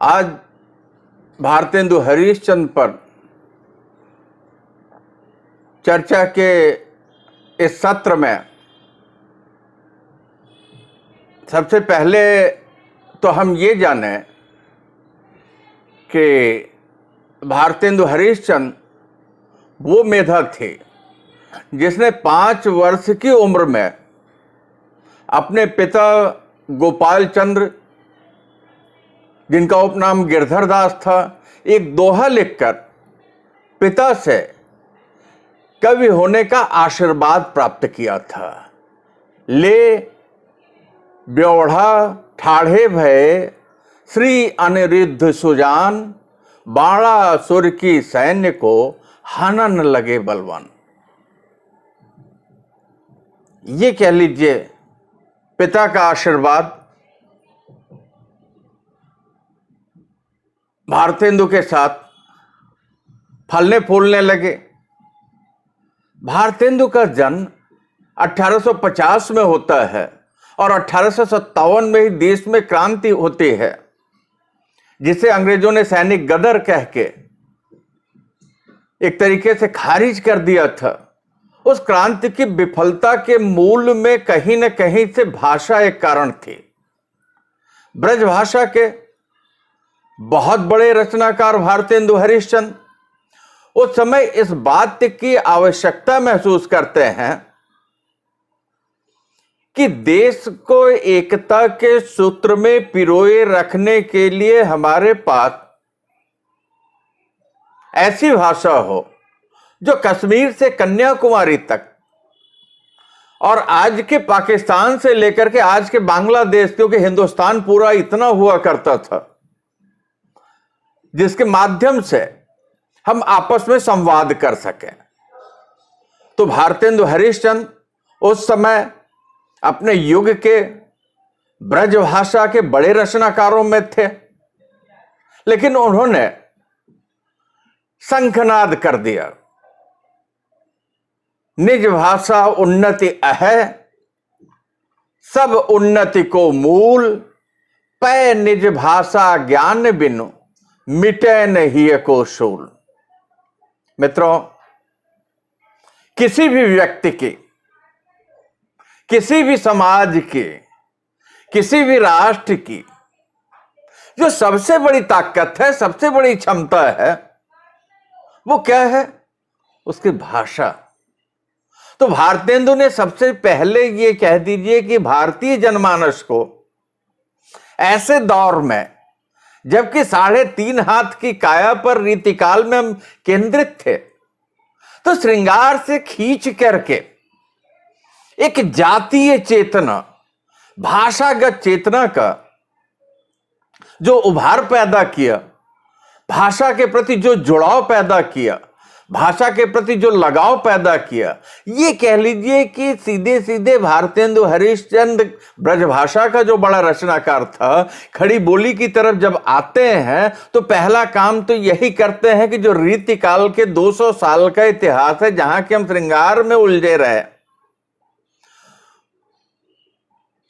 आज भारतेंदु हरिश्चंद्र पर चर्चा के इस सत्र में सबसे पहले तो हम ये जाने कि भारतेंदु हरिश्चंद्र वो मेधा थे जिसने 5 वर्ष की उम्र में अपने पिता गोपाल चंद्र, जिनका उपनाम गिरधर दास था, एक दोहा लिखकर पिता से कवि होने का आशीर्वाद प्राप्त किया था। ले ब्योढ़ा ठाढ़े भय श्री अनिरुद्ध सुजान, बाणा सुर की सैन्य को हनन लगे बलवान। ये कह लीजिए पिता का आशीर्वाद भारतेंदु के साथ फलने फूलने लगे। भारतेंदु का जन्म 1850 में होता है और 1857 में ही देश में क्रांति होती है, जिसे अंग्रेजों ने सैनिक गदर कह के एक तरीके से खारिज कर दिया था। उस क्रांति की विफलता के मूल में कहीं न कहीं से भाषा एक कारण थी। ब्रज भाषा के बहुत बड़े रचनाकार भारतेंदु हरिश्चंद्र उस समय इस बात की आवश्यकता महसूस करते हैं कि देश को एकता के सूत्र में पिरोए रखने के लिए हमारे पास ऐसी भाषा हो जो कश्मीर से कन्याकुमारी तक और आज के पाकिस्तान से लेकर के आज के बांग्लादेश, क्योंकि हिंदुस्तान पूरा इतना हुआ करता था, जिसके माध्यम से हम आपस में संवाद कर सकें। तो भारतेंदु हरिश्चंद्र उस समय अपने युग के ब्रज भाषा के बड़े रचनाकारों में थे, लेकिन उन्होंने शंखनाद कर दिया, निज भाषा उन्नति अहै, सब उन्नति को मूल, पै निज भाषा ज्ञान बिनु मिटे नहीं को शूल। मित्रों, किसी भी व्यक्ति की, किसी भी समाज की, किसी भी राष्ट्र की जो सबसे बड़ी ताकत है, सबसे बड़ी क्षमता है, वो क्या है? उसकी भाषा। तो भारतेंदु ने सबसे पहले ये कह दीजिए कि भारतीय जनमानस को ऐसे दौर में, जबकि 3.5 हाथ की काया पर रीतिकाल में हम केंद्रित थे, तो श्रृंगार से खींच करके एक जातीय चेतना, भाषागत चेतना का जो उभार पैदा किया, भाषा के प्रति जो जुड़ाव पैदा किया, भाषा के प्रति जो लगाव पैदा किया, ये कह लीजिए कि सीधे सीधे भारतेंदु हरिश्चंद्र ब्रजभाषा का जो बड़ा रचनाकार था, खड़ी बोली की तरफ जब आते हैं तो पहला काम तो यही करते हैं कि जो रीतिकाल के 200 साल का इतिहास है, जहां के हम श्रृंगार में उलझे रहे,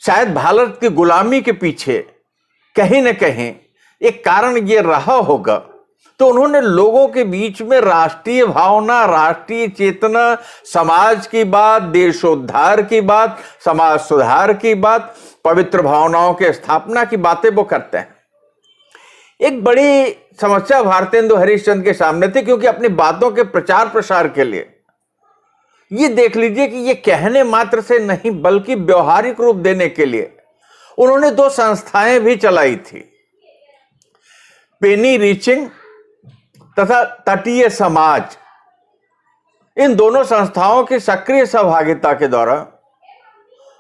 शायद भारत की गुलामी के पीछे कहीं न कहीं एक कारण ये रहा होगा। तो उन्होंने लोगों के बीच में राष्ट्रीय भावना, राष्ट्रीय चेतना, समाज की बात, देशोद्धार की बात, समाज सुधार की बात, पवित्र भावनाओं के स्थापना की बातें वो करते हैं। एक बड़ी समस्या भारतेंदु हरिश्चंद्र के सामने थी, क्योंकि अपनी बातों के प्रचार प्रसार के लिए ये देख लीजिए कि ये कहने मात्र से नहीं बल्कि व्यवहारिक रूप देने के लिए उन्होंने 2 संस्थाएं भी चलाई थी, पेनी रीचिंग तथा तटीय समाज। इन दोनों संस्थाओं की सक्रिय सहभागिता के द्वारा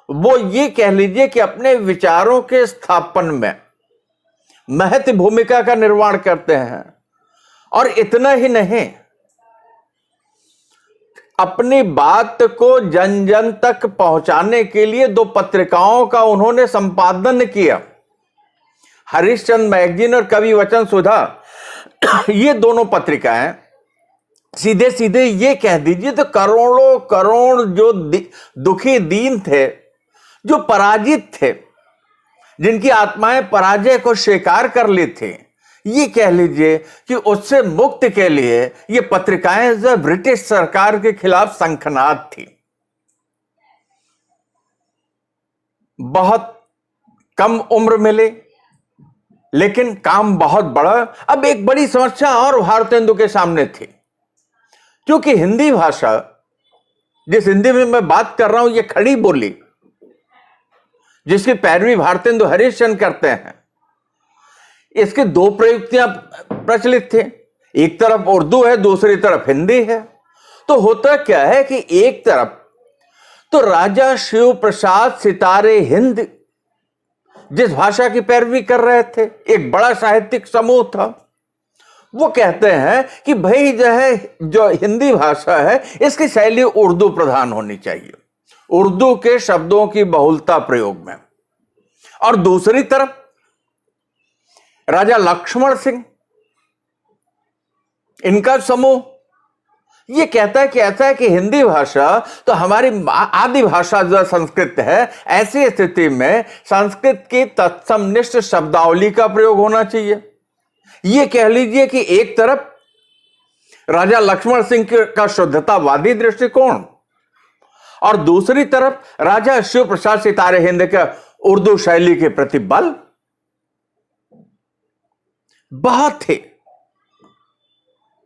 वो ये कह लीजिए कि अपने विचारों के स्थापन में महत्वपूर्ण भूमिका का निर्माण करते हैं। और इतना ही नहीं, अपनी बात को जन जन तक पहुंचाने के लिए 2 पत्रिकाओं का उन्होंने संपादन किया, हरिश्चंद्र मैगजीन और कवि वचन सुधा। ये दोनों पत्रिकाएं सीधे सीधे ये कह दीजिए तो करोड़ों करोड़ जो दुखी दीन थे, जो पराजित थे, जिनकी आत्माएं पराजय को स्वीकार कर ली थी, ये कह लीजिए कि उससे मुक्ति के लिए ये पत्रिकाएं जो ब्रिटिश सरकार के खिलाफ शंखनाद थी। बहुत कम उम्र मिले लेकिन काम बहुत बड़ा। अब एक बड़ी समस्या और भारतेंदु के सामने थी, क्योंकि हिंदी भाषा, जिस हिंदी में मैं बात कर रहा हूं, ये खड़ी बोली जिसकी पैरवी भारतेंदु हरिश्चंद्र करते हैं, इसके दो प्रयुक्तियां प्रचलित थे। एक तरफ उर्दू है, दूसरी तरफ हिंदी है। तो होता क्या है कि एक तरफ तो राजा शिव प्रसाद सितारे हिंद जिस भाषा की पैरवी कर रहे थे, एक बड़ा साहित्यिक समूह था, वो कहते हैं कि भाई जो हिंदी भाषा है इसकी शैली उर्दू प्रधान होनी चाहिए, उर्दू के शब्दों की बहुलता प्रयोग में। और दूसरी तरफ राजा लक्ष्मण सिंह, इनका समूह ये कहता है कि ऐसा है कि हिंदी भाषा तो हमारी आदि भाषा जो संस्कृत है, ऐसी स्थिति में संस्कृत की तत्समनिष्ठ शब्दावली का प्रयोग होना चाहिए। ये कह लीजिए कि एक तरफ राजा लक्ष्मण सिंह का शुद्धतावादी दृष्टिकोण और दूसरी तरफ राजा शिव प्रसाद सितारे हिंद का उर्दू शैली के प्रति बल बहुत थे।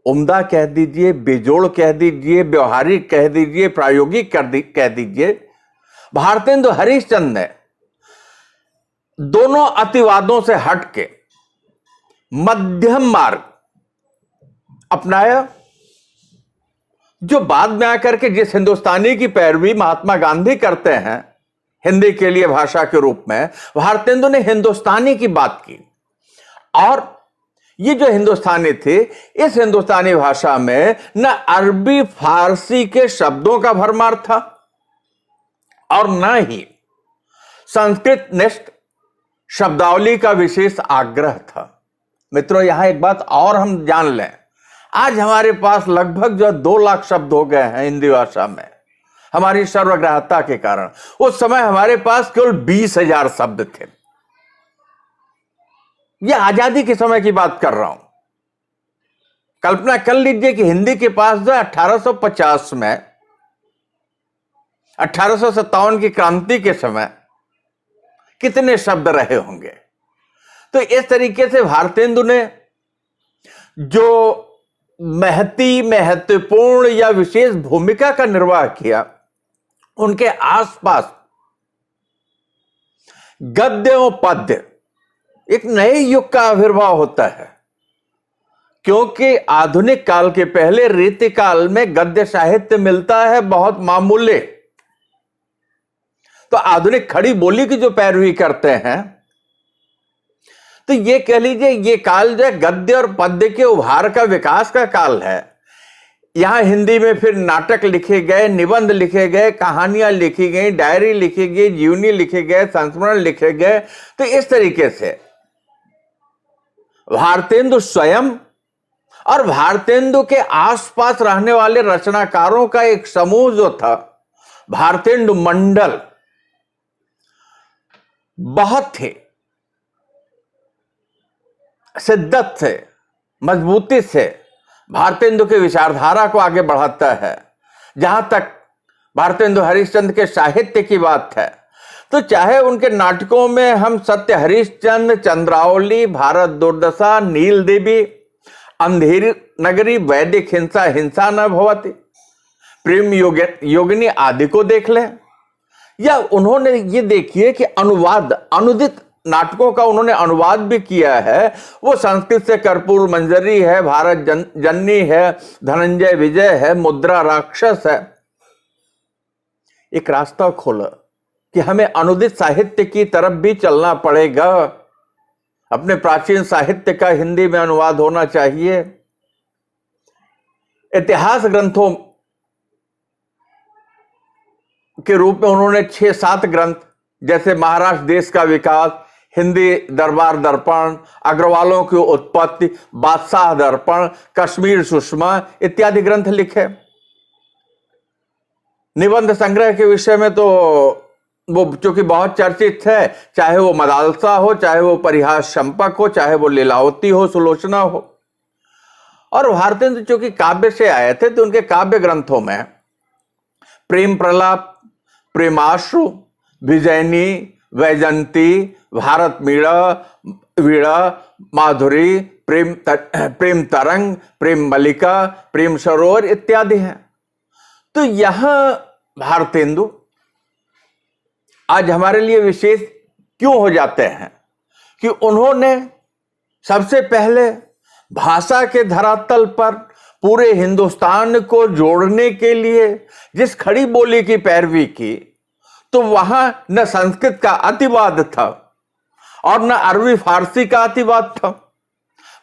उम्दा कह दीजिए, बेजोड़ कह दीजिए, व्यवहारिक कह दीजिए, प्रायोगिक कह दीजिए, भारतेंदु हरिश्चंद्र ने दोनों अतिवादों से हटके मध्यम मार्ग अपनाया, जो बाद में आकर के जिस हिंदुस्तानी की पैरवी महात्मा गांधी करते हैं हिंदी के लिए भाषा के रूप में, भारतेंदु ने हिंदुस्तानी की बात की। और ये जो हिंदुस्तानी थे, इस हिंदुस्तानी भाषा में न अरबी फारसी के शब्दों का भरमार था और न ही संस्कृत निष्ठ शब्दावली का विशेष आग्रह था। मित्रों, यहां एक बात और हम जान लें, आज हमारे पास लगभग जो 2 लाख शब्द हो गए हैं हिंदी भाषा में, हमारी सर्वग्राह्यता के कारण। उस समय हमारे पास केवल 20,000 शब्द थे। यह आजादी के समय की बात कर रहा हूं। कल्पना कर लीजिए कि हिंदी के पास जो 1850 में 1857 की क्रांति के समय कितने शब्द रहे होंगे। तो इस तरीके से भारतेंदु ने जो महत्वपूर्ण या विशेष भूमिका का निर्वाह किया, उनके आसपास गद्य और पद्य एक नए युग का आविर्भाव होता है, क्योंकि आधुनिक काल के पहले रीतिकाल में गद्य साहित्य मिलता है बहुत मामूली। तो आधुनिक खड़ी बोली की जो पैरवी करते हैं, तो ये कह लीजिए ये काल जो गद्य और पद्य के उभार का विकास का काल है। यहां हिंदी में फिर नाटक लिखे गए, निबंध लिखे गए, कहानियां लिखी गई, डायरी लिखी गई, जीवनी लिखे गए, संस्मरण लिखे गए। तो इस तरीके से भारतेंदु स्वयं और भारतेंदु के आसपास रहने वाले रचनाकारों का एक समूह जो था, भारतेंदु मंडल, बहुत थे, शिद्दत से, मजबूती से भारतेंदु के विचारधारा को आगे बढ़ाता है। जहां तक भारतेंदु हरिश्चंद्र के साहित्य की बात है, तो चाहे उनके नाटकों में हम सत्य हरिश्चंद्र, चंद्रावली, भारत दुर्दशा, नील देवी, अंधेरी नगरी, वैदिक हिंसा, हिंसा न भवति, प्रेम योगिनी आदि को देख लें, या उन्होंने ये देखिए कि अनुदित नाटकों का उन्होंने अनुवाद भी किया है। वो संस्कृत से कर्पूर मंजरी है, भारत जननी है, धनंजय विजय है, मुद्रा राक्षस है। एक रास्ता खोला कि हमें अनुदित साहित्य की तरफ भी चलना पड़ेगा, अपने प्राचीन साहित्य का हिंदी में अनुवाद होना चाहिए। इतिहास ग्रंथों के रूप में उन्होंने 6-7 ग्रंथ, जैसे महाराष्ट्र देश का विकास, हिंदी दरबार दर्पण, अग्रवालों की उत्पत्ति, बादशाह दर्पण, कश्मीर सुषमा इत्यादि ग्रंथ लिखे। निबंध संग्रह के विषय में तो वो चूंकि बहुत चर्चित है, चाहे वो मदालसा हो, चाहे वो परिहास चंपक हो, चाहे वो लीलावती हो, सुलोचना हो। और भारतेंदु चूंकि काव्य से आए थे तो उनके काव्य ग्रंथों में प्रेम प्रलाप, प्रेमाश्रु, विजयनी, वैजंती, भारत वीणा, माधुरी, प्रेम तरंग, प्रेम मल्लिका, प्रेम सरोवर इत्यादि हैं। तो यहां भारतेंदु आज हमारे लिए विशेष क्यों हो जाते हैं कि उन्होंने सबसे पहले भाषा के धरातल पर पूरे हिंदुस्तान को जोड़ने के लिए जिस खड़ी बोली की पैरवी की, तो वहां न संस्कृत का अतिवाद था और न अरबी फारसी का अतिवाद था,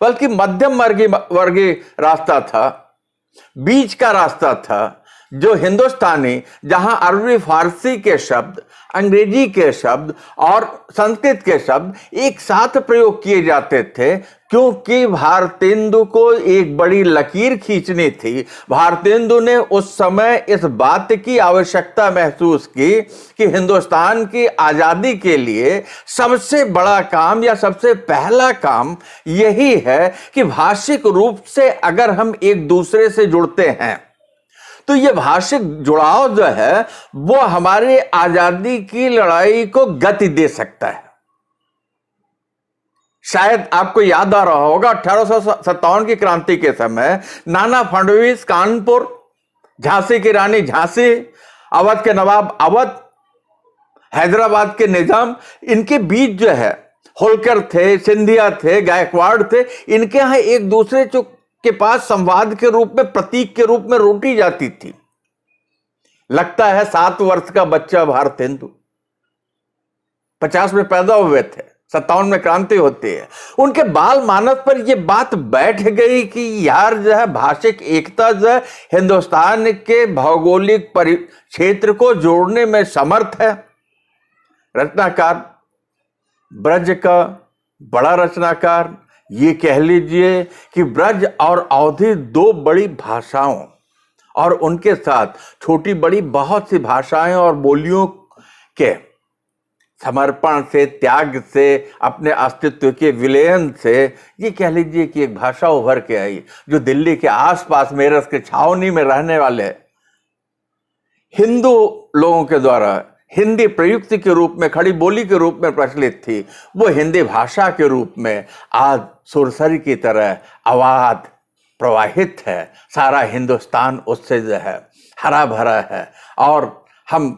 बल्कि मध्यम वर्गीय रास्ता था, बीच का रास्ता था, जो हिंदुस्तानी, जहां अरबी फारसी के शब्द, अंग्रेजी के शब्द और संस्कृत के शब्द एक साथ प्रयोग किए जाते थे, क्योंकि भारतेंदु को एक बड़ी लकीर खींचनी थी। भारतेंदु ने उस समय इस बात की आवश्यकता महसूस की कि हिंदुस्तान की आजादी के लिए सबसे बड़ा काम या सबसे पहला काम यही है कि भाषिक रूप से अगर हम एक दूसरे से जुड़ते हैं तो ये भाषिक जुड़ाव जो है वो हमारे आजादी की लड़ाई को गति दे सकता है। शायद आपको याद आ रहा होगा 1857 की क्रांति के समय नाना फडणवीस कानपुर, झांसी की रानी झांसी, अवध के नवाब अवध, हैदराबाद के निजाम, इनके बीच जो है होलकर थे, सिंधिया थे, गायकवाड़ थे, इनके यहां एक दूसरे के पास संवाद के रूप में, प्रतीक के रूप में रोटी जाती थी। लगता है 7 वर्ष का बच्चा भारतेंदु 50 में पैदा हुए थे, 57 में क्रांति होती है। उनके बाल मानस पर यह बात बैठ गई कि यार जो है भाषिक एकता जो है हिंदुस्तान के भौगोलिक क्षेत्र को जोड़ने में समर्थ है। रचनाकार, ब्रज का बड़ा रचनाकार, ये कह लीजिए कि ब्रज और अवधी 2 बड़ी भाषाओं और उनके साथ छोटी बड़ी बहुत सी भाषाएं और बोलियों के समर्पण से, त्याग से, अपने अस्तित्व के विलयन से, ये कह लीजिए कि एक भाषा उभर के आई जो दिल्ली के आसपास मेरठ के छावनी में रहने वाले हिंदू लोगों के द्वारा हिंदी प्रयुक्ति के रूप में, खड़ी बोली के रूप में प्रचलित थी, वो हिंदी भाषा के रूप में आज सुरसरी की तरह अवाध प्रवाहित है। सारा हिंदुस्तान उससे जो है हरा भरा है और हम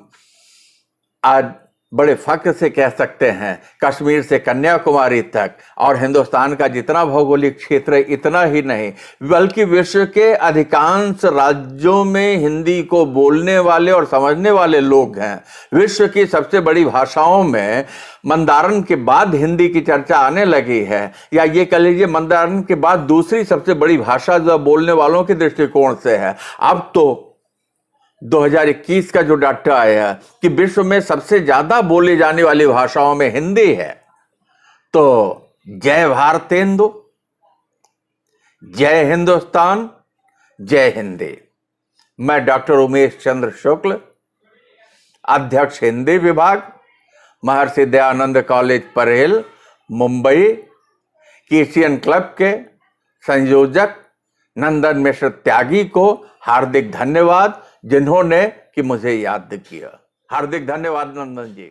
आज बड़े फख्र से कह सकते हैं कश्मीर से कन्याकुमारी तक और हिंदुस्तान का जितना भौगोलिक क्षेत्र है, इतना ही नहीं बल्कि विश्व के अधिकांश राज्यों में हिंदी को बोलने वाले और समझने वाले लोग हैं। विश्व की सबसे बड़ी भाषाओं में मंदारण के बाद हिंदी की चर्चा आने लगी है, या ये कह लीजिए मंदारण के बाद दूसरी सबसे बड़ी भाषा जो बोलने वालों के दृष्टिकोण से है। अब तो 2021 का जो डाटा आया कि विश्व में सबसे ज्यादा बोली जाने वाली भाषाओं में हिंदी है, तो जय भारतेंदु, जय हिंदुस्तान, जय हिंदी। मैं डॉक्टर उमेश चंद्र शुक्ल, अध्यक्ष हिंदी विभाग, महर्षि दयानंद कॉलेज परेल, मुंबई, केशियन क्लब के संयोजक नंदन मिश्र त्यागी को हार्दिक धन्यवाद, जिन्होंने कि मुझे याद किया। हार्दिक धन्यवाद नंदन जी।